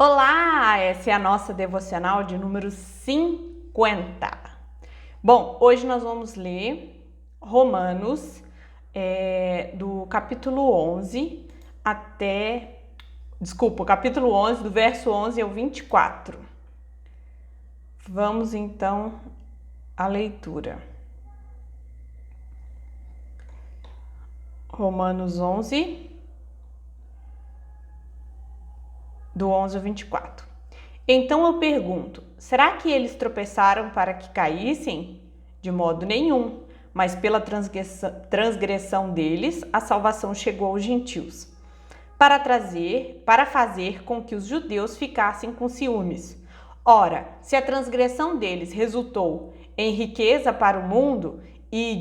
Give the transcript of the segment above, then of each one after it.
Olá, essa é a nossa devocional de número 50. Bom, hoje nós vamos ler Romanos, do capítulo 11 capítulo 11, do verso 11 ao 24. Vamos então à leitura. Romanos 11, do 11 ao 24. Então eu pergunto, será que eles tropeçaram para que caíssem? De modo nenhum, mas pela transgressão deles, a salvação chegou aos gentios, para fazer com que os judeus ficassem com ciúmes. Ora, se a transgressão deles resultou em riqueza para o mundo e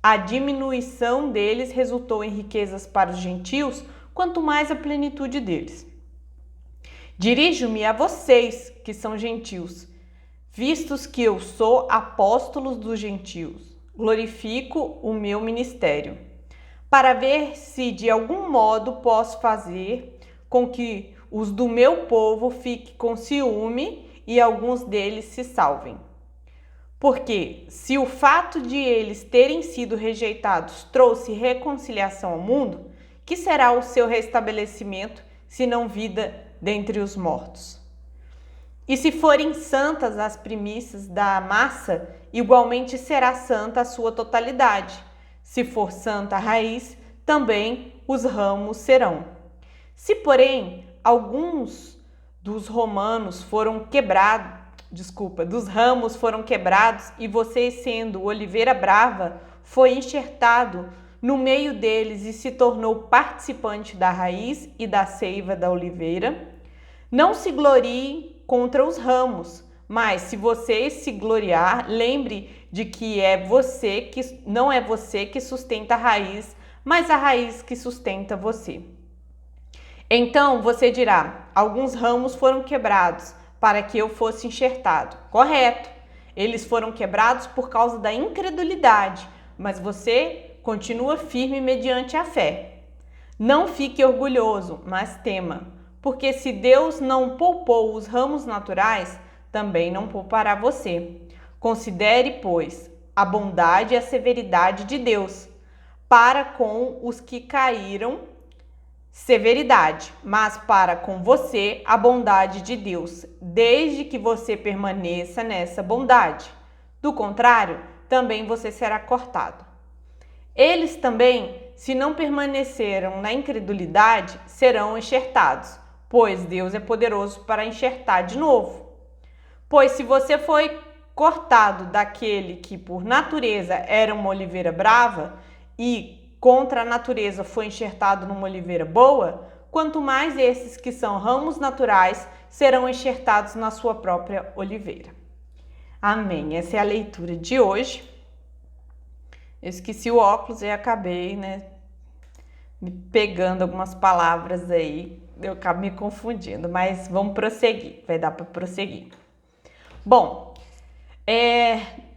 a diminuição deles resultou em riquezas para os gentios, quanto mais a plenitude deles. Dirijo-me a vocês, que são gentios, vistos que eu sou apóstolo dos gentios. Glorifico o meu ministério, para ver se de algum modo posso fazer com que os do meu povo fiquem com ciúme e alguns deles se salvem. Porque se o fato de eles terem sido rejeitados trouxe reconciliação ao mundo, que será o seu restabelecimento, se não vida dentre os mortos? E se forem santas as primícias da massa, igualmente será santa a sua totalidade. Se for santa a raiz, também os ramos serão. Se, porém, alguns dos ramos foram quebrados e você, sendo oliveira brava, foi enxertado no meio deles e se tornou participante da raiz e da seiva da oliveira, não se glorie contra os ramos, mas se você se gloriar, lembre de que não é você que sustenta a raiz, mas a raiz que sustenta você. Então você dirá, alguns ramos foram quebrados para que eu fosse enxertado. Correto, eles foram quebrados por causa da incredulidade, mas você continua firme mediante a fé. Não fique orgulhoso, mas tema, porque se Deus não poupou os ramos naturais, também não poupará você. Considere, pois, a bondade e a severidade de Deus. Para com os que caíram, severidade, mas para com você a bondade de Deus, desde que você permaneça nessa bondade. Do contrário, também você será cortado. Eles também, se não permaneceram na incredulidade, serão enxertados, pois Deus é poderoso para enxertar de novo. Pois se você foi cortado daquele que por natureza era uma oliveira brava e contra a natureza foi enxertado numa oliveira boa, quanto mais esses que são ramos naturais serão enxertados na sua própria oliveira. Amém. Essa é a leitura de hoje. Eu esqueci o óculos e acabei, me pegando algumas palavras aí, eu acabo me confundindo, mas vamos prosseguir, vai dar para prosseguir. Bom,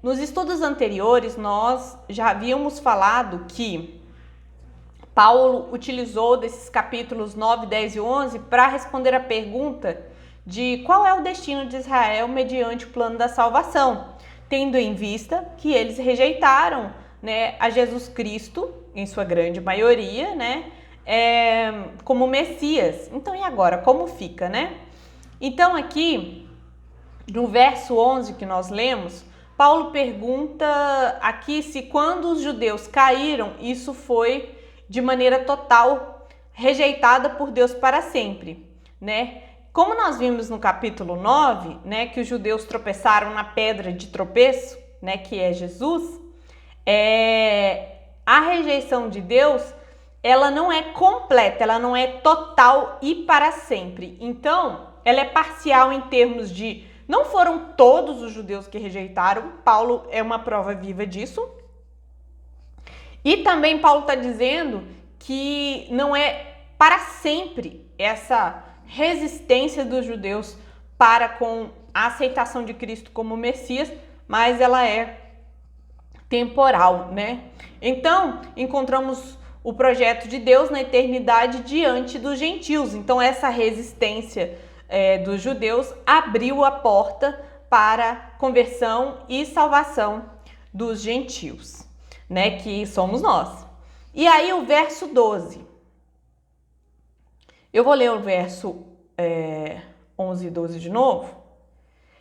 nos estudos anteriores nós já havíamos falado que Paulo utilizou desses capítulos 9, 10 e 11 para responder a pergunta de qual é o destino de Israel mediante o plano da salvação, tendo em vista que eles rejeitaram a Jesus Cristo, em sua grande maioria, como Messias. Então, e agora? Como fica, Então, aqui, no verso 11 que nós lemos, Paulo pergunta aqui se quando os judeus caíram, isso foi de maneira total rejeitada por Deus para sempre, Como nós vimos no capítulo 9, que os judeus tropeçaram na pedra de tropeço, que é Jesus, a rejeição de Deus, ela não é completa, ela não é total e para sempre. Então, ela é parcial em termos de não foram todos os judeus que rejeitaram. Paulo é uma prova viva disso. E também Paulo está dizendo que não é para sempre essa resistência dos judeus para com a aceitação de Cristo como Messias, mas ela é temporal, Então, encontramos o projeto de Deus na eternidade diante dos gentios. Então essa resistência dos judeus abriu a porta para conversão e salvação dos gentios, né, que somos nós. E aí o verso 12. Eu vou ler o verso 11 e 12 de novo.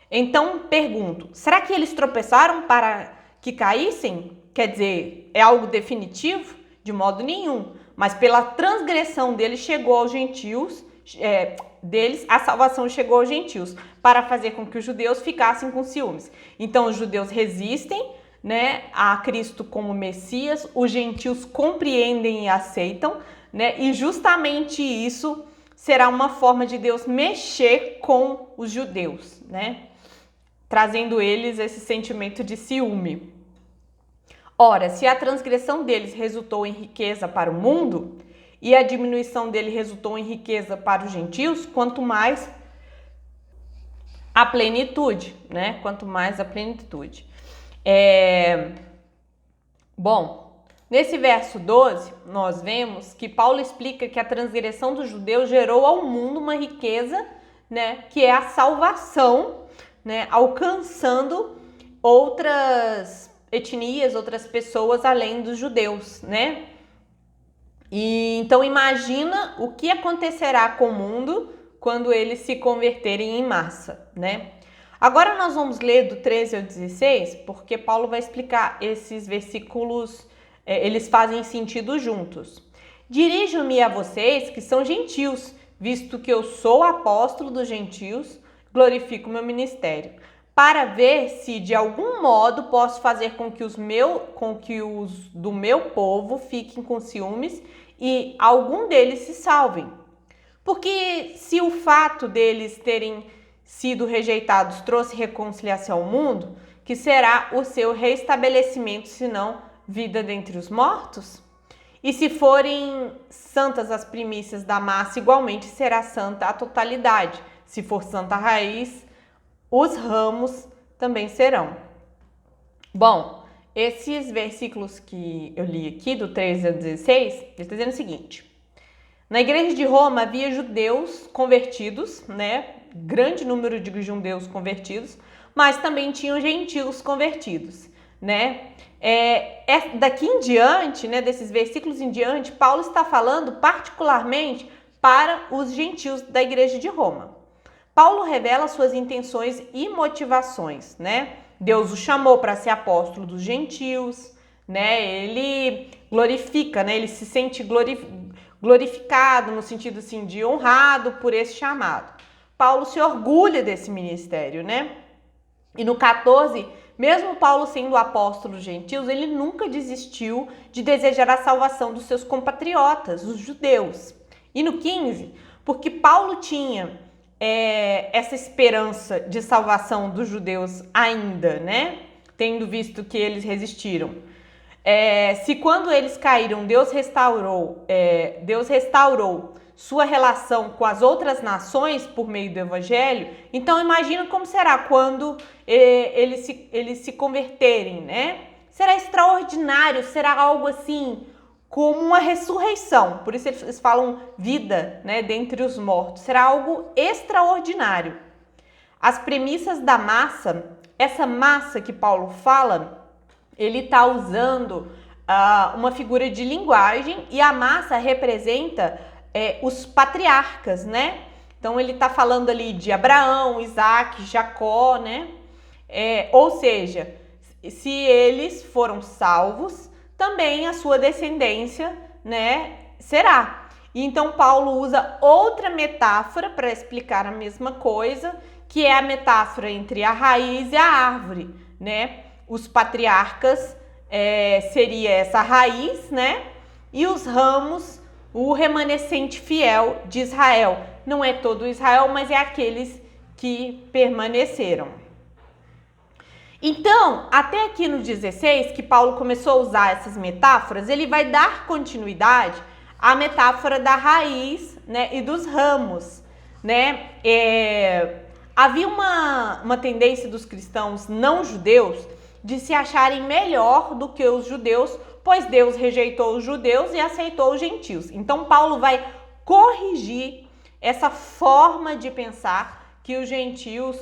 Então pergunto, será que eles tropeçaram para que caíssem? Quer dizer, é algo definitivo? De modo nenhum. Mas pela transgressão deles chegou aos gentios, a salvação chegou aos gentios, para fazer com que os judeus ficassem com ciúmes. Então os judeus resistem, né, a Cristo como Messias, os gentios compreendem e aceitam, né, e justamente isso será uma forma de Deus mexer com os judeus, né, trazendo eles esse sentimento de ciúme. Ora, se a transgressão deles resultou em riqueza para o mundo e a diminuição dele resultou em riqueza para os gentios, quanto mais a plenitude, né? Quanto mais a plenitude. Bom, nesse verso 12, nós vemos que Paulo explica que a transgressão dos judeus gerou ao mundo uma riqueza, né? Que é a salvação, né? Alcançando outras etnias, outras pessoas além dos judeus, né? E então imagina o que acontecerá com o mundo quando eles se converterem em massa, né? Agora nós vamos ler do 13 ao 16, porque Paulo vai explicar esses versículos, eles fazem sentido juntos. Dirijo-me a vocês que são gentios, visto que eu sou apóstolo dos gentios, glorifico meu ministério, para ver se de algum modo posso fazer com que os do meu povo fiquem com ciúmes e algum deles se salvem. Porque se o fato deles terem sido rejeitados trouxe reconciliação ao mundo, que será o seu restabelecimento, senão vida dentre os mortos? E se forem santas as primícias da massa, igualmente será santa a totalidade. Se for santa a raiz, os ramos também serão. Bom, esses versículos que eu li aqui, do 13 ao 16, ele está dizendo o seguinte: na igreja de Roma havia judeus convertidos, né? Grande número de judeus convertidos, mas também tinham gentios convertidos, né? Daqui em diante, né, desses versículos em diante, Paulo está falando particularmente para os gentios da igreja de Roma. Paulo revela suas intenções e motivações, né? Deus o chamou para ser apóstolo dos gentios, né? Ele glorifica, né? Ele se sente glorificado no sentido assim de honrado por esse chamado. Paulo se orgulha desse ministério, né? E no 14, mesmo Paulo sendo apóstolo dos gentios, ele nunca desistiu de desejar a salvação dos seus compatriotas, os judeus. E no 15, porque Paulo tinha essa esperança de salvação dos judeus ainda, né? Tendo visto que eles resistiram. Se quando eles caíram, Deus restaurou sua relação com as outras nações por meio do evangelho, então imagina como será quando eles se converterem, né? Será extraordinário, será algo assim como uma ressurreição, por isso eles falam vida, né, dentre os mortos, será algo extraordinário. As premissas da massa, essa massa que Paulo fala, ele está usando uma figura de linguagem e a massa representa os patriarcas, né? Então ele está falando ali de Abraão, Isaac, Jacó, né? Ou seja, se eles foram salvos, também a sua descendência, né, será. E então Paulo usa outra metáfora para explicar a mesma coisa, que é a metáfora entre a raiz e a árvore, né? Os patriarcas seria essa raiz, né? E os ramos, o remanescente fiel de Israel. Não é todo Israel, mas é aqueles que permaneceram. Então, até aqui no 16, que Paulo começou a usar essas metáforas, ele vai dar continuidade à metáfora da raiz, né, e dos ramos, né? Havia uma tendência dos cristãos não judeus de se acharem melhor do que os judeus pois Deus rejeitou os judeus e aceitou os gentios. Então Paulo vai corrigir essa forma de pensar que os gentios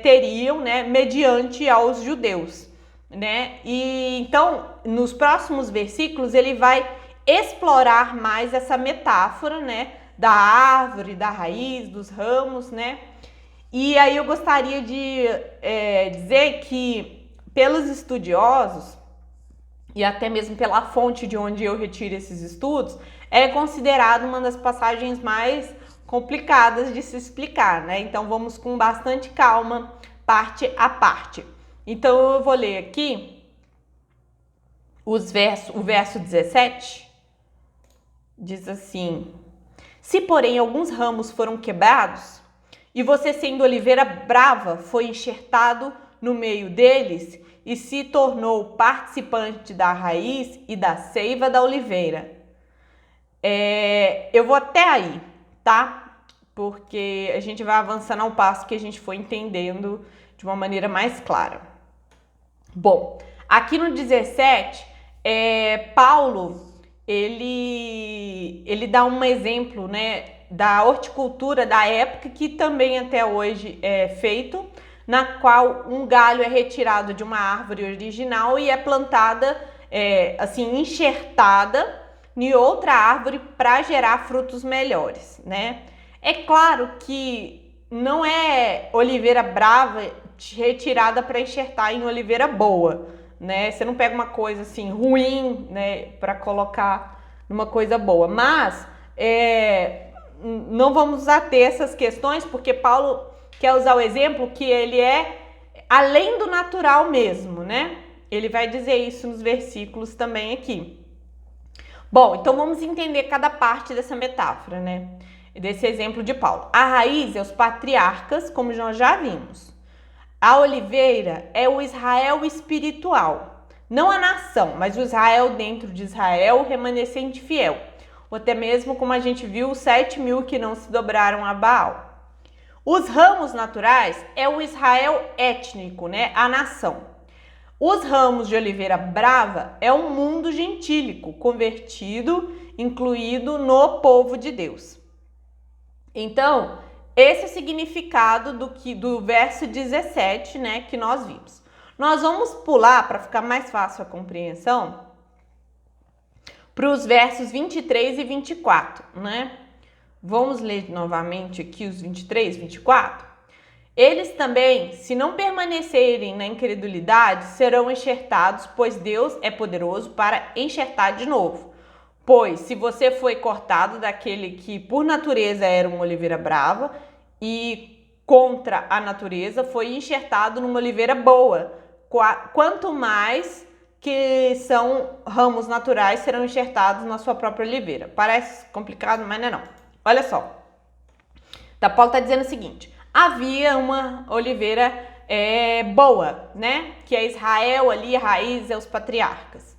teriam, né, mediante aos judeus, né? E então, nos próximos versículos, ele vai explorar mais essa metáfora, né, da árvore, da raiz, dos ramos, né? E aí eu gostaria de dizer que, pelos estudiosos, e até mesmo pela fonte de onde eu retiro esses estudos, é considerado uma das passagens mais complicadas de se explicar, né? Então vamos com bastante calma, parte a parte. Então eu vou ler aqui o verso 17, diz assim: se porém alguns ramos foram quebrados, e você sendo oliveira brava foi enxertado no meio deles e se tornou participante da raiz e da seiva da oliveira. Eu vou até aí, tá? Porque a gente vai avançando ao passo que a gente for entendendo de uma maneira mais clara. Bom, aqui no 17, Paulo, ele dá um exemplo, né, da horticultura da época, que também até hoje é feito, na qual um galho é retirado de uma árvore original e é plantada, assim, enxertada em outra árvore para gerar frutos melhores, né? É claro que não é oliveira brava retirada para enxertar em oliveira boa, né? Você não pega uma coisa assim ruim, né, para colocar numa coisa boa. Mas não vamos ater essas questões, porque Paulo quer usar o exemplo que ele é além do natural mesmo, né? Ele vai dizer isso nos versículos também aqui. Bom, então vamos entender cada parte dessa metáfora, né? Desse exemplo de Paulo. A raiz é os patriarcas, como nós já vimos. A oliveira é o Israel espiritual, não a nação, mas o Israel dentro de Israel, o remanescente fiel. Ou até mesmo, como a gente viu, os 7.000 que não se dobraram a Baal. Os ramos naturais é o Israel étnico, né? A nação. Os ramos de oliveira brava é o mundo gentílico, convertido, incluído no povo de Deus. Então, esse é o significado do verso 17, né, que nós vimos. Nós vamos pular, para ficar mais fácil a compreensão, para os versos 23 e 24, né? Vamos ler novamente aqui os 23 e 24. Eles também, se não permanecerem na incredulidade, serão enxertados, pois Deus é poderoso para enxertar de novo. Pois se você foi cortado daquele que por natureza era uma oliveira brava e contra a natureza foi enxertado numa oliveira boa, quanto mais que são ramos naturais serão enxertados na sua própria oliveira. Parece complicado, mas não é não. Olha só, Paulo está dizendo o seguinte: havia uma oliveira boa, né? Que é Israel ali, a raiz é os patriarcas.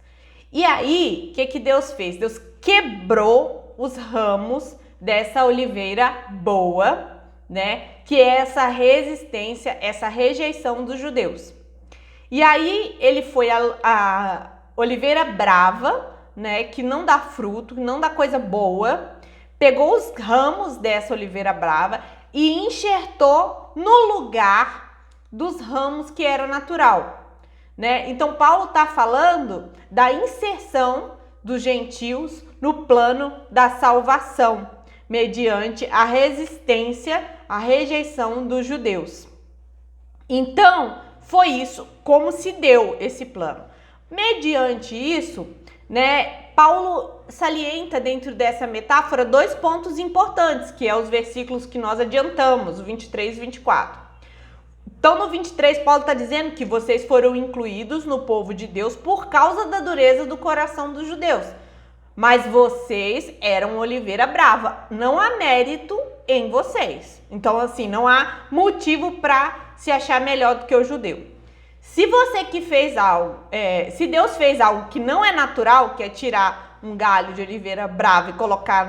E aí, o que Deus fez? Deus quebrou os ramos dessa oliveira boa, né? Que é essa resistência, essa rejeição dos judeus. E aí ele foi a oliveira brava, né? Que não dá fruto, não dá coisa boa. Pegou os ramos dessa oliveira brava e enxertou no lugar dos ramos que era natural. Né? Então Paulo está falando da inserção dos gentios no plano da salvação, mediante a resistência, a rejeição dos judeus. Então foi isso como se deu esse plano. Mediante isso, né, Paulo salienta dentro dessa metáfora dois pontos importantes, que é os versículos que nós adiantamos, o 23 e 24. Então, no 23, Paulo está dizendo que vocês foram incluídos no povo de Deus por causa da dureza do coração dos judeus. Mas vocês eram oliveira brava. Não há mérito em vocês. Então, assim, não há motivo para se achar melhor do que o judeu. Se você que fez algo, se Deus fez algo que não é natural, que é tirar um galho de oliveira brava e colocar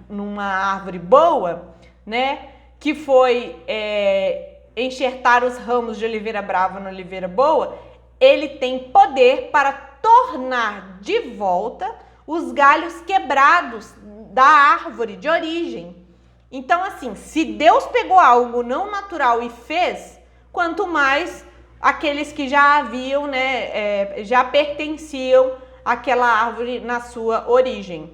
numa árvore boa, né? Que foi enxertar os ramos de oliveira brava na oliveira boa, ele tem poder para tornar de volta os galhos quebrados da árvore de origem. Então, assim, se Deus pegou algo não natural e fez, quanto mais aqueles que já haviam, né, já pertenciam àquela árvore na sua origem.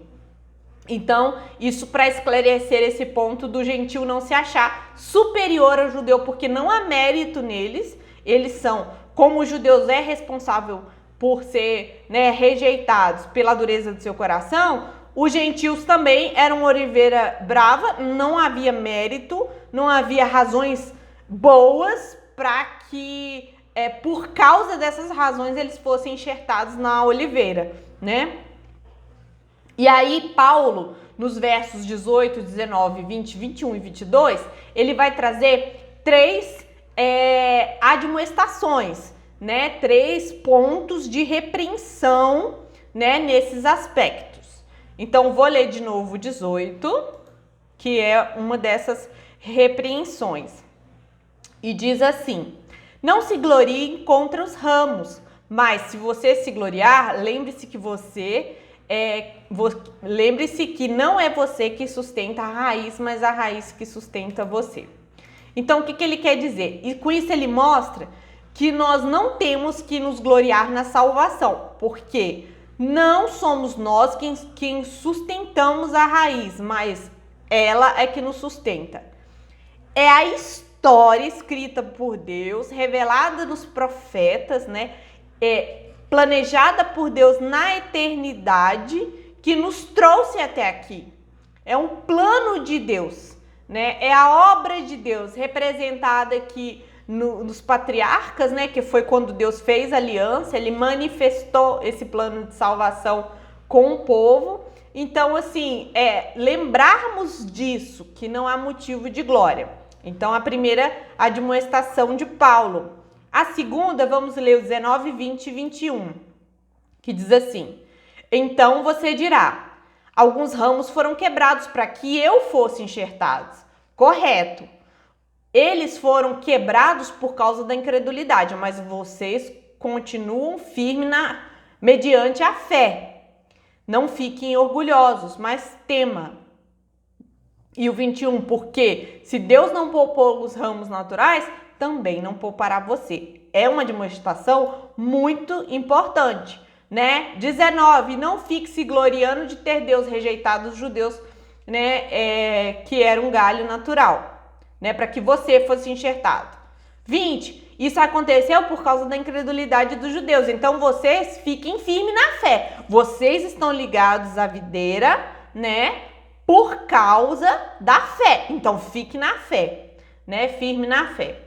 Então, isso para esclarecer esse ponto do gentio não se achar superior ao judeu, porque não há mérito neles. Eles são, como os judeus é responsável por ser, né, rejeitados pela dureza do seu coração, os gentios também eram oliveira brava, não havia mérito, não havia razões boas para que, por causa dessas razões, eles fossem enxertados na oliveira, né? E aí Paulo, nos versos 18, 19, 20, 21 e 22, ele vai trazer três admoestações, né? 3 pontos de repreensão, né, nesses aspectos. Então, vou ler de novo o 18, que é uma dessas repreensões. E diz assim: não se glorie contra os ramos, mas se você se gloriar, lembre-se que não é você que sustenta a raiz, mas a raiz que sustenta você. Então, o que ele quer dizer? E com isso ele mostra que nós não temos que nos gloriar na salvação, porque não somos nós quem sustentamos a raiz, mas ela é que nos sustenta. É a história escrita por Deus, revelada nos profetas, né? Planejada por Deus na eternidade, que nos trouxe até aqui. É um plano de Deus, né? É a obra de Deus representada aqui nos patriarcas, né? Que foi quando Deus fez aliança, ele manifestou esse plano de salvação com o povo. Então, assim, lembrarmos disso, que não há motivo de glória. Então, a primeira admoestação de Paulo. A segunda, vamos ler o 19, 20 e 21, que diz assim: então você dirá, alguns ramos foram quebrados para que eu fosse enxertado. Correto. Eles foram quebrados por causa da incredulidade, mas vocês continuam firmes mediante a fé. Não fiquem orgulhosos, mas tema. E o 21, porque se Deus não poupou os ramos naturais, também não poupará você. É uma demonstração muito importante, né? 19, não fique se gloriando de ter Deus rejeitado os judeus, né? Que era um galho natural, né? Para que você fosse enxertado. 20, isso aconteceu por causa da incredulidade dos judeus. Então vocês fiquem firmes na fé. Vocês estão ligados à videira, né? Por causa da fé. Então fique na fé, né? Firme na fé.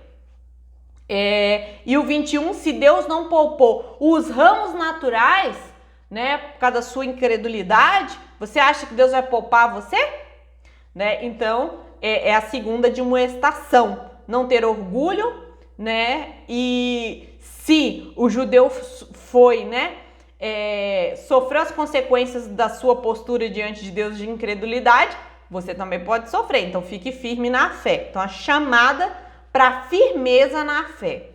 E o 21, se Deus não poupou os ramos naturais, né, por causa da sua incredulidade, você acha que Deus vai poupar você? Né? Então, é a segunda admoestação, não ter orgulho, né? E se o judeu foi, né, sofreu as consequências da sua postura diante de Deus de incredulidade, você também pode sofrer. Então, fique firme na fé. Então, a chamada para firmeza na fé.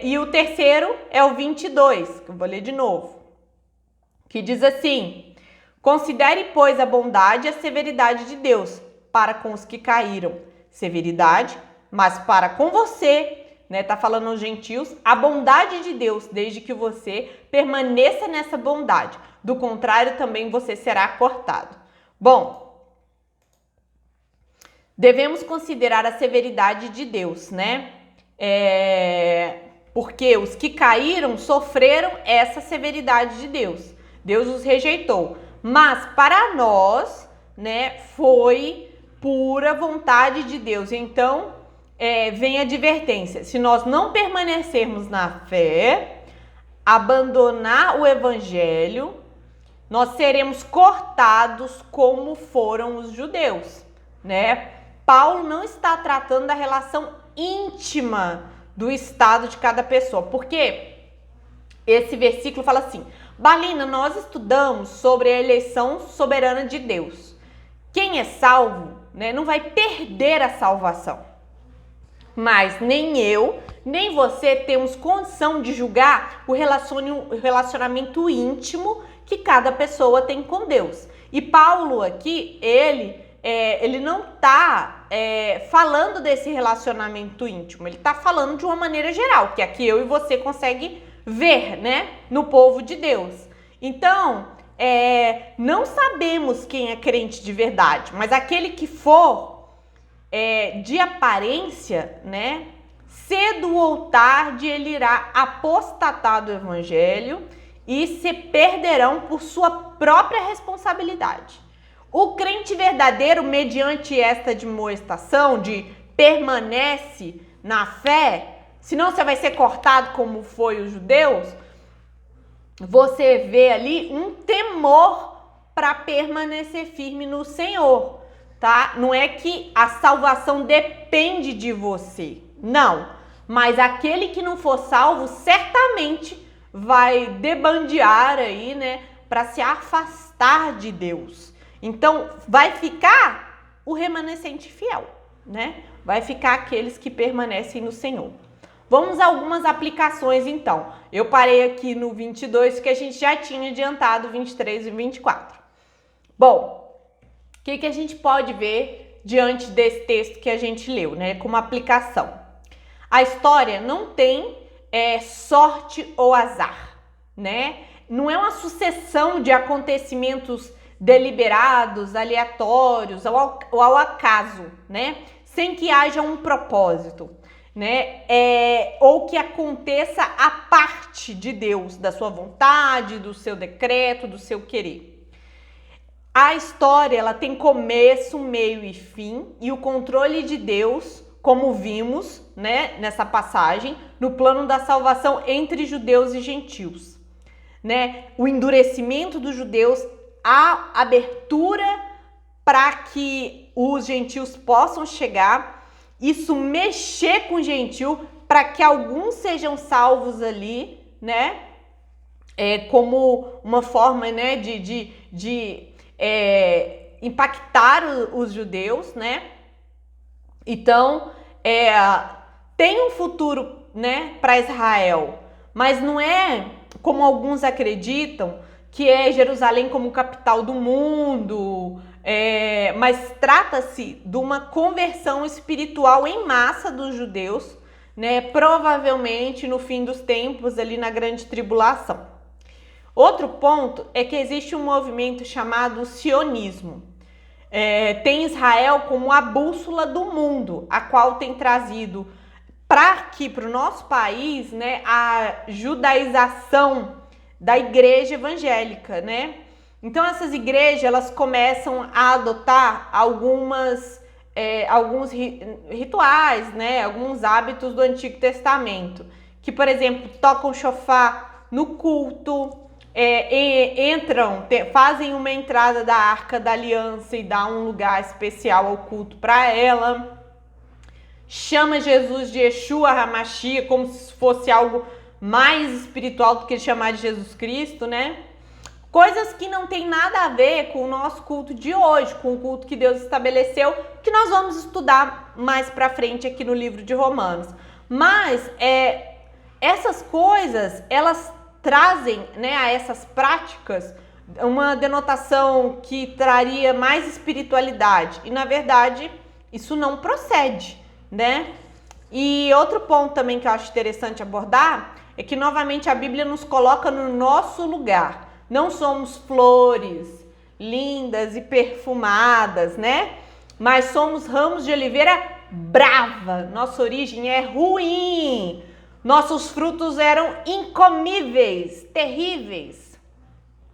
E o terceiro é o 22, que eu vou ler de novo, que diz assim: considere, pois, a bondade e a severidade de Deus para com os que caíram. Severidade, mas para com você, né? Tá falando aos gentios, a bondade de Deus, desde que você permaneça nessa bondade. Do contrário, também você será cortado. Bom, devemos considerar a severidade de Deus, né? Porque os que caíram sofreram essa severidade de Deus. Deus os rejeitou. Mas para nós, né, foi pura vontade de Deus. Então, vem a advertência. Se nós não permanecermos na fé, abandonar o evangelho, nós seremos cortados como foram os judeus, né? Paulo não está tratando da relação íntima do estado de cada pessoa, porque esse versículo fala assim: Balina, nós estudamos sobre a eleição soberana de Deus. Quem é salvo, né, não vai perder a salvação, mas nem eu, nem você temos condição de julgar o relacionamento íntimo que cada pessoa tem com Deus. E Paulo aqui, ele não está falando desse relacionamento íntimo, ele está falando de uma maneira geral, que aqui eu e você conseguem ver, né, no povo de Deus. Então, não sabemos quem é crente de verdade, mas aquele que for de aparência, né, cedo ou tarde ele irá apostatar do evangelho e se perderão por sua própria responsabilidade. O crente verdadeiro, mediante esta admoestação de permanece na fé, senão você vai ser cortado como foi os judeus, você vê ali um temor para permanecer firme no Senhor, tá? Não é que a salvação depende de você, não. Mas aquele que não for salvo, certamente vai debandear aí, né, para se afastar de Deus. Então, vai ficar o remanescente fiel, né? Vai ficar aqueles que permanecem no Senhor. Vamos a algumas aplicações, então. Eu parei aqui no 22, que a gente já tinha adiantado 23 e 24. Bom, o que a gente pode ver diante desse texto que a gente leu, né? Como aplicação. A história não tem sorte ou azar, né? Não é uma sucessão de acontecimentos deliberados, aleatórios ou ao acaso, né? Sem que haja um propósito, né? Ou que aconteça a parte de Deus, da sua vontade, do seu decreto, do seu querer. A história, ela tem começo, meio e fim, e o controle de Deus, como vimos, né, nessa passagem, no plano da salvação entre judeus e gentios, né? O endurecimento dos judeus, a abertura para que os gentios possam chegar, isso mexer com o gentil para que alguns sejam salvos ali, né? Como uma forma, né, de impactar os judeus, né? Então, tem um futuro, né, para Israel, mas não é como alguns acreditam, que é Jerusalém como capital do mundo, mas trata-se de uma conversão espiritual em massa dos judeus, né, provavelmente no fim dos tempos, ali na grande tribulação. Outro ponto é que existe um movimento chamado sionismo. Tem Israel como a bússola do mundo, a qual tem trazido para aqui, para o nosso país, né, a judaização da igreja evangélica, né? Então essas igrejas, elas começam a adotar alguns rituais, né, alguns hábitos do Antigo Testamento, que, por exemplo, tocam chofar no culto, fazem uma entrada da Arca da Aliança e dá um lugar especial ao culto para ela, chama Jesus de Yeshua HaMashiach, como se fosse algo mais espiritual do que chamar de Jesus Cristo, né? Coisas que não tem nada a ver com o nosso culto de hoje, com o culto que Deus estabeleceu, que nós vamos estudar mais pra frente aqui no livro de Romanos. Mas essas coisas, elas trazem, né, a essas práticas uma denotação que traria mais espiritualidade. E, na verdade, isso não procede, né? E outro ponto também que eu acho interessante abordar é que, novamente, a Bíblia nos coloca no nosso lugar. Não somos flores lindas e perfumadas, né? Mas somos ramos de oliveira brava. Nossa origem é ruim. Nossos frutos eram incomíveis, terríveis,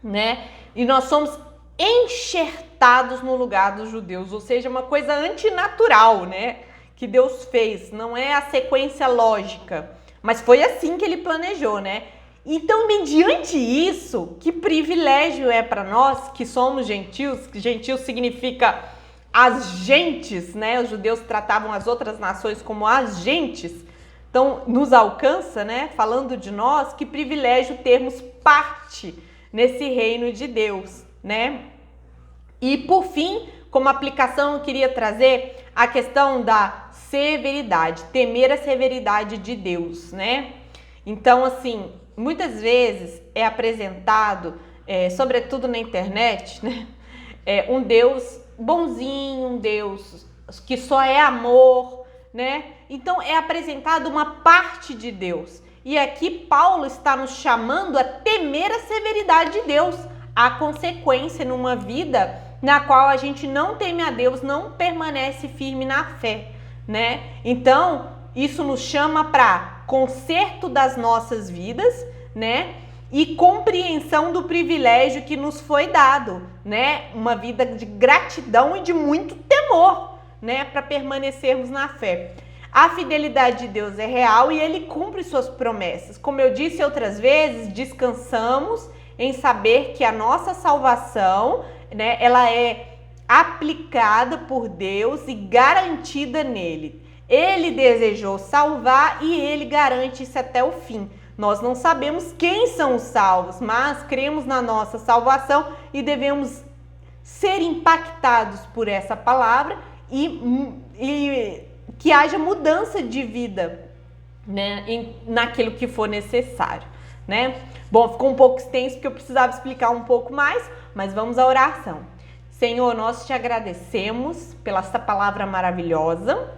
né? E nós somos enxertados no lugar dos judeus, ou seja, uma coisa antinatural, né? Que Deus fez, não é a sequência lógica, mas foi assim que ele planejou, né? Então, mediante isso, que privilégio é para nós que somos gentios, que gentios significa as gentes, né? Os judeus tratavam as outras nações como as gentes. Então, nos alcança, né? Falando de nós, que privilégio termos parte nesse reino de Deus, né? E, por fim, como aplicação, eu queria trazer a questão da severidade, temer a severidade de Deus, né? Então, assim, muitas vezes é apresentado, sobretudo na internet, né? Um Deus bonzinho, um Deus que só é amor, né? Então, é apresentado uma parte de Deus. E aqui Paulo está nos chamando a temer a severidade de Deus, a consequência numa vida na qual a gente não teme a Deus, não permanece firme na fé, né? Então, isso nos chama para conserto das nossas vidas, né? E compreensão do privilégio que nos foi dado, né? Uma vida de gratidão e de muito temor, né? Para permanecermos na fé. A fidelidade de Deus é real e Ele cumpre suas promessas. Como eu disse outras vezes, descansamos em saber que a nossa salvação, né, ela é aplicada por Deus e garantida nele. Ele desejou salvar e Ele garante isso até o fim. Nós não sabemos quem são os salvos, mas cremos na nossa salvação e devemos ser impactados por essa palavra e que haja mudança de vida, né, naquilo que for necessário, né? Bom, ficou um pouco extenso porque eu precisava explicar um pouco mais, mas vamos à oração. Senhor, nós te agradecemos pela essa palavra maravilhosa,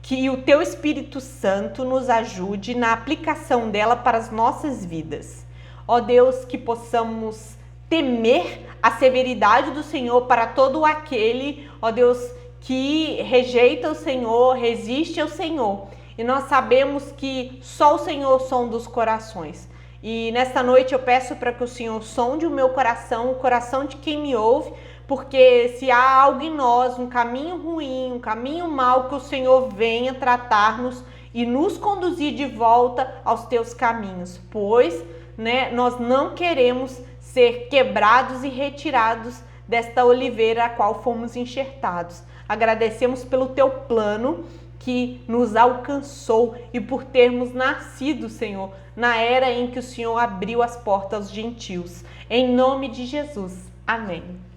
que o Teu Espírito Santo nos ajude na aplicação dela para as nossas vidas. Ó Deus, que possamos temer a severidade do Senhor para todo aquele, ó Deus, que rejeita o Senhor, resiste ao Senhor. E nós sabemos que só o Senhor sonda os corações. E nesta noite eu peço para que o Senhor sonde o meu coração, o coração de quem me ouve, porque se há algo em nós, um caminho ruim, um caminho mau, que o Senhor venha tratar-nos e nos conduzir de volta aos teus caminhos, pois, né, nós não queremos ser quebrados e retirados desta oliveira a qual fomos enxertados. Agradecemos pelo teu plano que nos alcançou e por termos nascido, Senhor, na era em que o Senhor abriu as portas aos gentios. Em nome de Jesus. Amém.